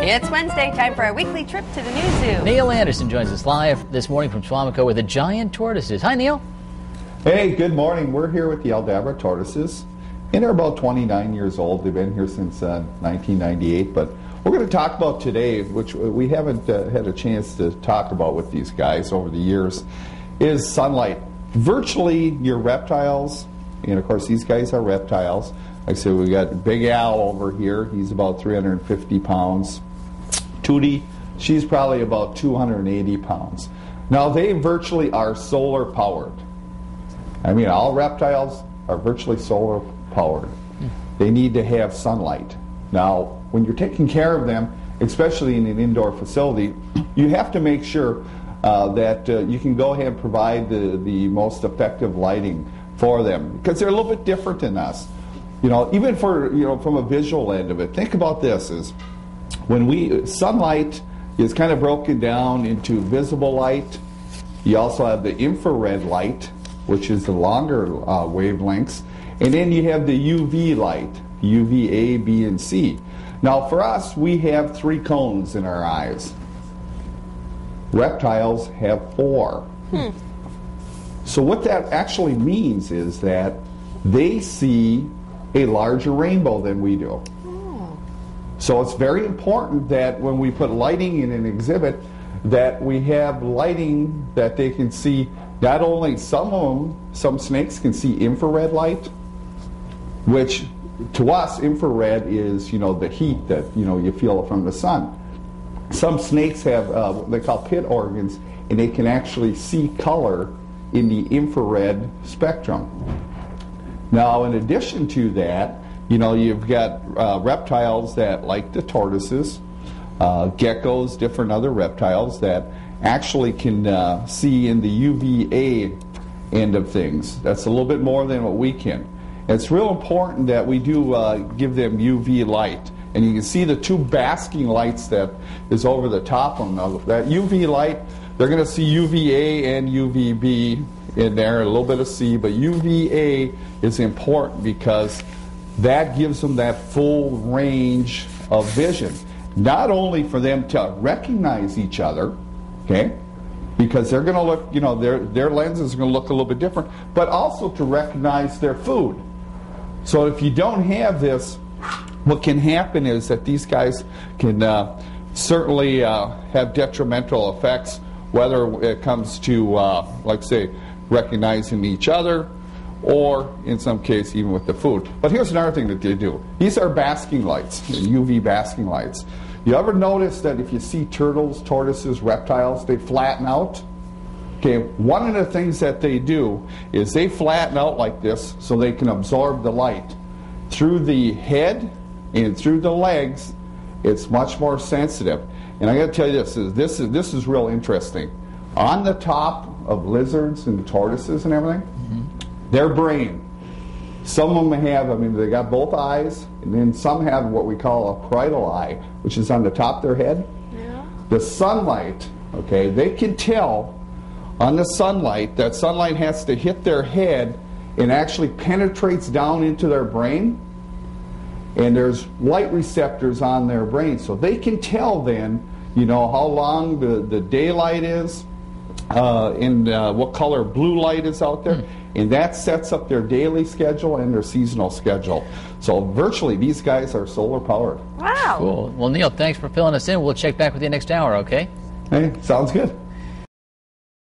It's Wednesday, time for our weekly trip to the News Zoo. Neil Anderson joins us live this morning from Swamico with the giant tortoises. Hi, Neil. Hey, good morning. We're here with the Aldabra tortoises, and they're about 29 years old. They've been here since 1998, but we're going to talk about today, which we haven't had a chance to talk about with these guys over the years, is sunlight. Virtually your reptiles, and of course these guys are reptiles. Like I said, we got Big Al over here. He's about 350 pounds. Tootie, she's probably about 280 pounds. Now, they virtually are solar powered. I mean, all reptiles are virtually solar powered. They need to have sunlight. Now, when you're taking care of them, especially in an indoor facility, you have to make sure that you can go ahead and provide the most effective lighting for them, because they're a little bit different than us. You know, even for, you know, from a visual end of it, think about this: is when sunlight is kind of broken down into visible light. You also have the infrared light, which is the longer wavelengths, and then you have the UV light, UVA, B, and C. Now, for us, we have 3 cones in our eyes. Reptiles have 4. So what that actually means is that they see a larger rainbow than we do. So it's very important that when we put lighting in an exhibit, that we have lighting that they can see. Not only some snakes can see infrared light, which to us infrared is, you know, the heat that, you know, you feel from the sun. Some snakes have what they call pit organs, and they can actually see color in the infrared spectrum. Now, in addition to that, you know, you've got reptiles that, like the tortoises, geckos, different other reptiles that actually can see in the UVA end of things. That's a little bit more than what we can. It's real important that we do give them UV light. And you can see the 2 basking lights that is over the top of them. Now, that UV light, they're going to see UVA and UVB in there, a little bit of C, but UVA is important because that gives them that full range of vision. Not only for them to recognize each other, okay, because they're going to look, you know, their lenses are going to look a little bit different, but also to recognize their food. So if you don't have this, what can happen is that these guys can certainly have detrimental effects, whether it comes to, like say, recognizing each other, or in some case even with the food. But here's another thing that they do. These are basking lights, UV basking lights. You ever notice that if you see turtles, tortoises, reptiles, they flatten out? Okay, one of the things that they do is they flatten out like this so they can absorb the light. Through the head and through the legs, it's much more sensitive. And I got to tell you this is real interesting. On the top of lizards and tortoises and everything, their brain, some of them have, I mean, they got both eyes, and then some have what we call a parietal eye, which is on the top of their head. Yeah. The sunlight, okay, they can tell on the sunlight that sunlight has to hit their head and actually penetrates down into their brain, and there's light receptors on their brain, so they can tell then, you know, how long the daylight is, and what color blue light is out there, and that sets up their daily schedule and their seasonal schedule. So virtually these guys are solar powered. Wow. Cool. Well, Neil, thanks for filling us in. We'll check back with you next hour, okay? Hey, sounds good.